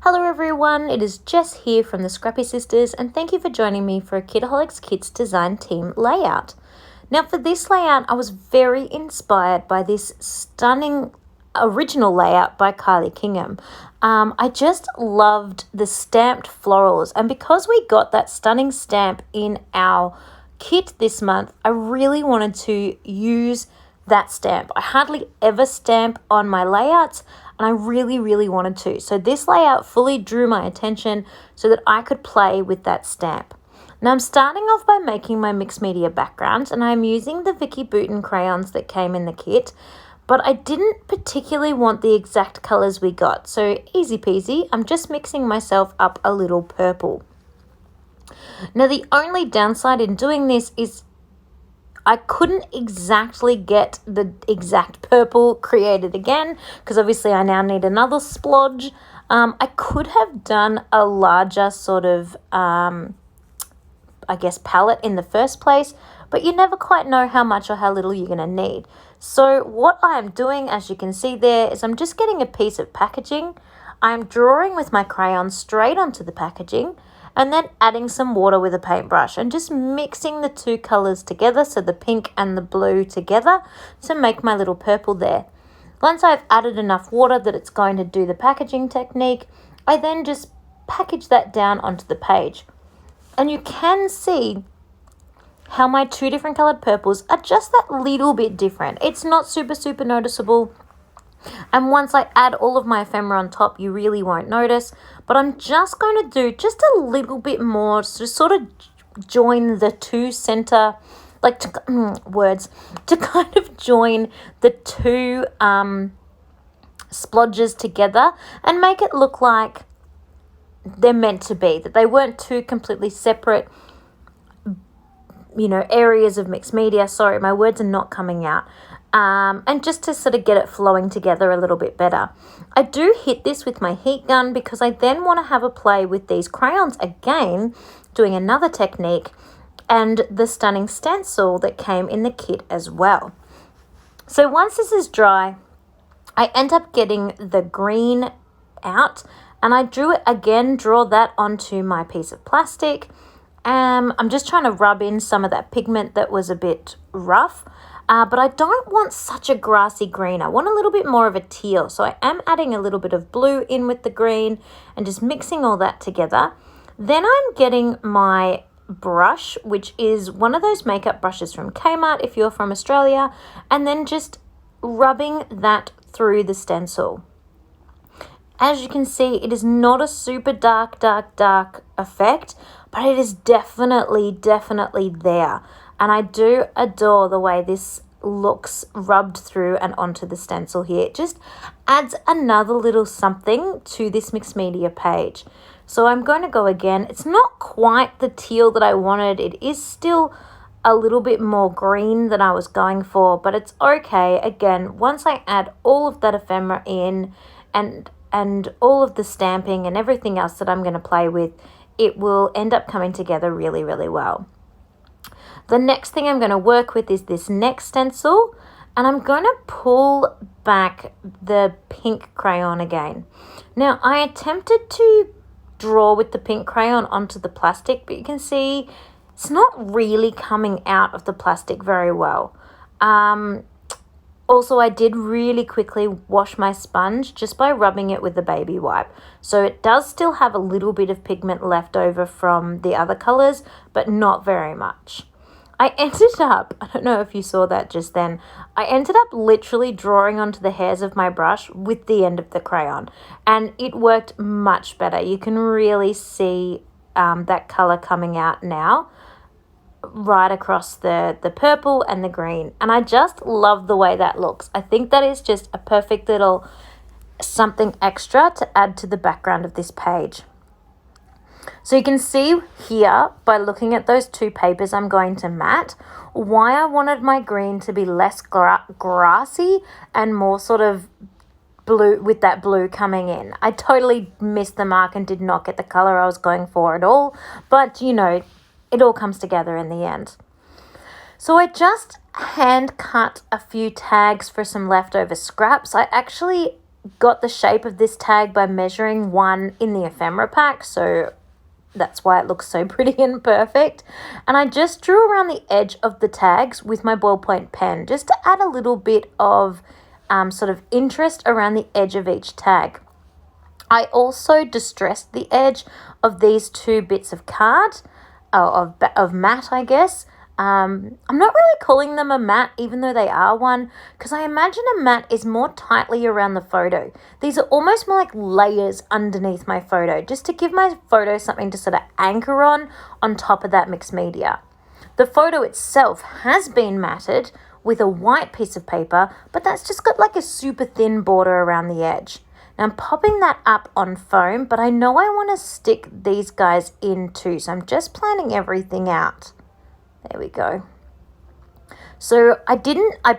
Hello everyone, it is Jess here from the Scrappy Sisters, and thank you for joining me for a Kitaholic Kits design team layout. Now for this layout, I was very inspired by this stunning original layout by Kylie Kingham. I just loved the stamped florals, and because we got that stunning stamp in our kit this month, I really wanted to use that stamp. I hardly ever stamp on my layouts, and I really wanted to. So this layout fully drew my attention so that I could play with that stamp. Now I'm starting off by making my mixed media background, and I'm using the Vicky Bouton crayons that came in the kit, but I didn't particularly want the exact colors we got. So easy peasy, I'm just mixing myself up a little purple. Now the only downside in doing this is I couldn't exactly get the exact purple created again, because obviously I now need another splodge. I could have done a larger sort of, I guess, palette in the first place, but you never quite know how much or how little you're going to need. So what I'm doing, as you can see there, is I'm just getting a piece of packaging. I'm drawing with my crayon straight onto the packaging, and then adding some water with a paintbrush and just mixing the two colors together, so the pink and the blue together, to make my little purple there. Once I've added enough water that it's going to do the packaging technique, I then just package that down onto the page. And you can see how my two different colored purples are just that little bit different. It's not super noticeable. And once I add all of my ephemera on top, you really won't notice. But I'm just going to do just a little bit more to sort of join the two center, like to kind of join the two splodges together and make it look like they're meant to be, that they weren't two completely separate, areas of mixed media. Sorry, my words are not coming out. And just to sort of get it flowing together a little bit better. I do hit this with my heat gun because I then want to have a play with these crayons again, doing another technique, and the stunning stencil that came in the kit as well. So once this is dry, I end up getting the green out, and I draw that onto my piece of plastic. I'm just trying to rub in some of that pigment that was a bit rough. But I don't want such a grassy green. I want a little bit more of a teal. So I am adding a little bit of blue in with the green and just mixing all that together. Then I'm getting my brush, which is one of those makeup brushes from Kmart if you're from Australia, and then just rubbing that through the stencil. As you can see, it is not a super dark effect, but it is definitely there. And I do adore the way this looks rubbed through and onto the stencil here. It just adds another little something to this mixed media page. So I'm going to go again. It's not quite the teal that I wanted. It is still a little bit more green than I was going for, but it's okay. Again, once I add all of that ephemera in and all of the stamping and everything else that I'm going to play with, it will end up coming together really well. The next thing I'm going to work with is this next stencil, and I'm going to pull back the pink crayon again. Now, I attempted to draw with the pink crayon onto the plastic, but you can see it's not really coming out of the plastic very well. Also, I did really quickly wash my sponge just by rubbing it with the baby wipe. So it does still have a little bit of pigment left over from the other colors, but not very much. I ended up, I don't know if you saw that just then, I ended up literally drawing onto the hairs of my brush with the end of the crayon, and it worked much better. You can really see that color coming out now, right across the purple and the green, and I just love the way that looks. I think that is just a perfect little something extra to add to the background of this page. So you can see here, by looking at those two papers I'm going to mat, why I wanted my green to be less grassy and more sort of blue, with that blue coming in. I totally missed the mark and did not get the color I was going for at all, but it all comes together in the end. So I just hand cut a few tags for some leftover scraps. I actually got the shape of this tag by measuring one in the ephemera pack, so that's why it looks so pretty and perfect. And I just drew around the edge of the tags with my ballpoint pen just to add a little bit of sort of interest around the edge of each tag. I also distressed the edge of these two bits of card, of matte, I guess. I'm not really calling them a matte, even though they are one, because I imagine a matte is more tightly around the photo. These are almost more like layers underneath my photo, just to give my photo something to sort of anchor on top of that mixed media. The photo itself has been matted with a white piece of paper, but that's just got like a super thin border around the edge. Now I'm popping that up on foam, but I know I want to stick these guys in too, so I'm just planning everything out. There we go. So I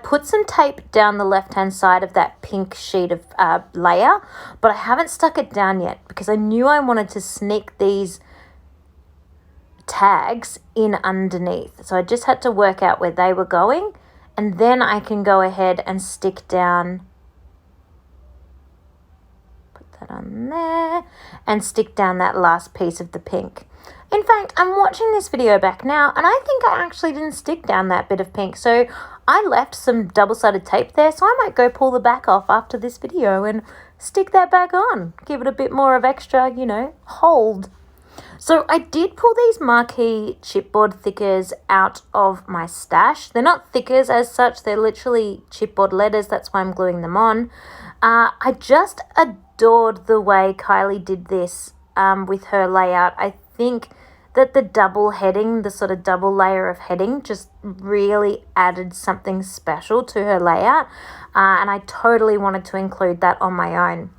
put some tape down the left-hand side of that pink sheet of layer, but I haven't stuck it down yet because I knew I wanted to sneak these tags in underneath. So I just had to work out where they were going, and then I can go ahead and stick down, put that on there, and stick down that last piece of the pink. In fact, I'm watching this video back now and I think I actually didn't stick down that bit of pink. So I left some double-sided tape there, so I might go pull the back off after this video and stick that back on. Give it a bit more of extra, hold. So I did pull these marquee chipboard thickers out of my stash. They're not thickers as such, they're literally chipboard letters. That's why I'm gluing them on. I just adored the way Kylie did this with her layout. I think that the double heading, the sort of double layer of heading, just really added something special to her layout, and I totally wanted to include that on my own.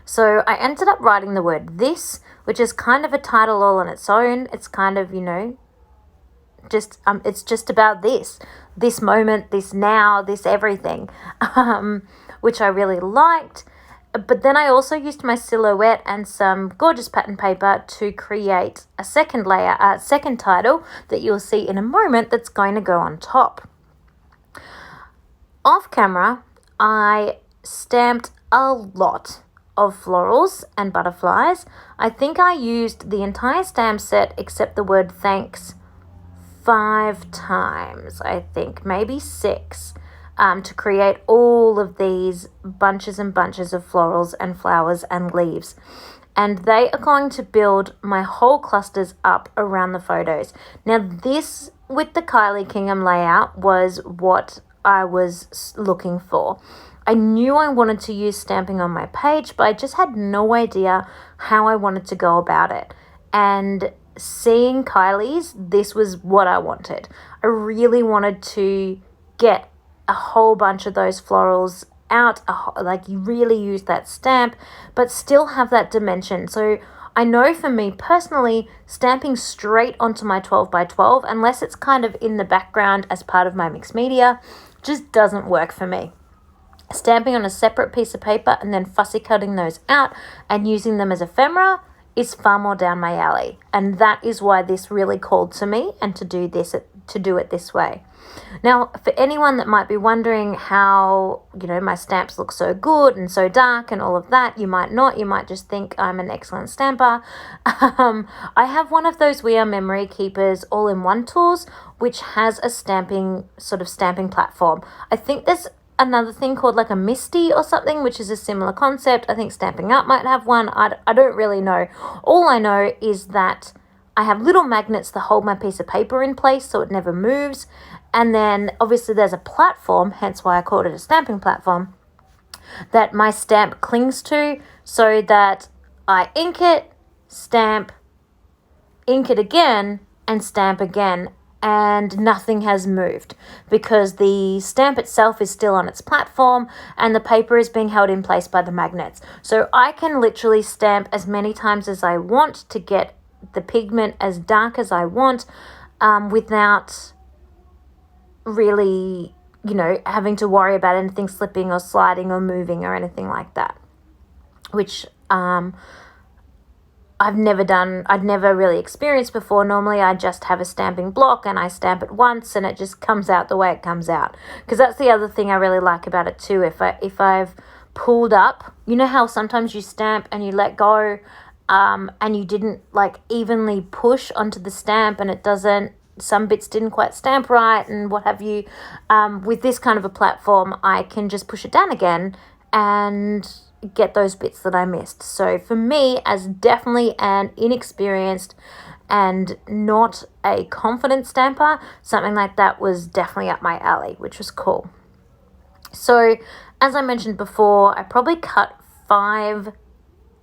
So I ended up writing the word "this," which is kind of a title all on its own. It's kind of, it's just about this moment, this now, this everything, which I really liked. But then I also used my silhouette and some gorgeous pattern paper to create a second layer, second title that you'll see in a moment that's going to go on top. Off camera, I stamped a lot of florals and butterflies. I think I used the entire stamp set except the word thanks 5 times, I think, maybe 6. To create all of these bunches and bunches of florals and flowers and leaves. And they are going to build my whole clusters up around the photos. Now this, with the Kylie Kingham layout, was what I was looking for. I knew I wanted to use stamping on my page, but I just had no idea how I wanted to go about it. And seeing Kylie's, this was what I wanted. I really wanted to get a whole bunch of those florals out, like you really use that stamp, but still have that dimension. So I know for me personally, stamping straight onto my 12 by 12, unless it's kind of in the background as part of my mixed media, just doesn't work for me. Stamping on a separate piece of paper and then fussy cutting those out and using them as ephemera is far more down my alley. And that is why this really called to me and to do it this way. Now, for anyone that might be wondering how, my stamps look so good and so dark and all of that, you might not. You might just think I'm an excellent stamper. I have one of those We Are Memory Keepers all-in-one tools, which has a stamping platform. I think there's another thing called like a Misty or something, which is a similar concept. I think Stampin' Up might have one. I don't really know. All I know is that I have little magnets that hold my piece of paper in place so it never moves. And then obviously there's a platform, hence why I called it a stamping platform, that my stamp clings to so that I ink it, stamp, ink it again, and stamp again, and nothing has moved because the stamp itself is still on its platform and the paper is being held in place by the magnets. So I can literally stamp as many times as I want to get the pigment as dark as I want without really, having to worry about anything slipping or sliding or moving or anything like that, which I've never really experienced before. Normally I just have a stamping block and I stamp it once and it just comes out the way it comes out. Because that's the other thing I really like about it too. If I've pulled up. You know how sometimes you stamp and you let go, and you didn't like evenly push onto the stamp, and it doesn't, some bits didn't quite stamp right and what have you. With this kind of a platform, I can just push it down again and get those bits that I missed. So for me, as definitely an inexperienced and not a confident stamper, something like that was definitely up my alley, which was cool. So as I mentioned before, I probably cut 5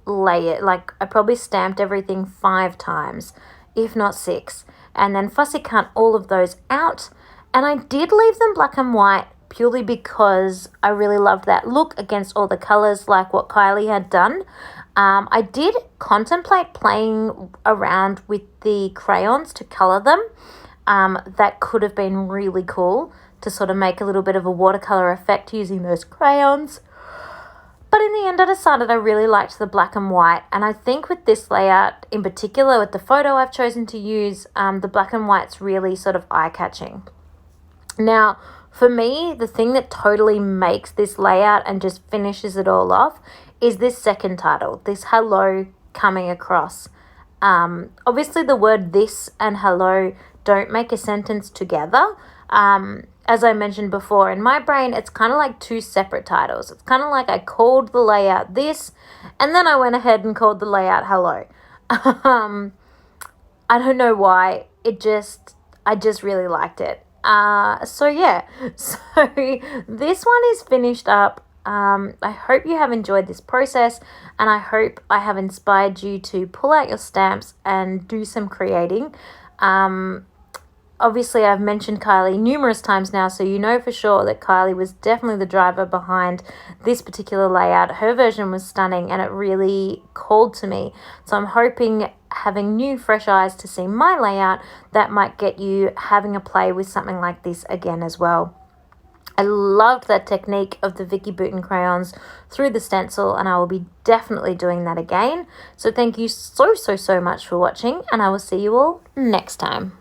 layers, like I probably stamped everything 5 times, if not 6, and then fussy cut all of those out. And I did leave them black and white purely because I really loved that look against all the colors like what Kylie had done. I did contemplate playing around with the crayons to color them. That could have been really cool to sort of make a little bit of a watercolor effect using those crayons. But in the end, I decided I really liked the black and white. And I think with this layout in particular, with the photo I've chosen to use, the black and white's really sort of eye-catching. Now, for me, the thing that totally makes this layout and just finishes it all off is this second title, this hello coming across. Obviously, the word this and hello don't make a sentence together. As I mentioned before, in my brain, it's kind of like 2 separate titles. It's kind of like I called the layout this, and then I went ahead and called the layout hello. I don't know why. I just really liked it. So yeah, so this one is finished up. I hope you have enjoyed this process, and I hope I have inspired you to pull out your stamps and do some creating. Obviously, I've mentioned Kylie numerous times now, so you know for sure that Kylie was definitely the driver behind this particular layout. Her version was stunning, and it really called to me. So I'm hoping, having new, fresh eyes to see my layout, that might get you having a play with something like this again as well. I loved that technique of the Vicky Bouton crayons through the stencil, and I will be definitely doing that again. So thank you so much for watching, and I will see you all next time.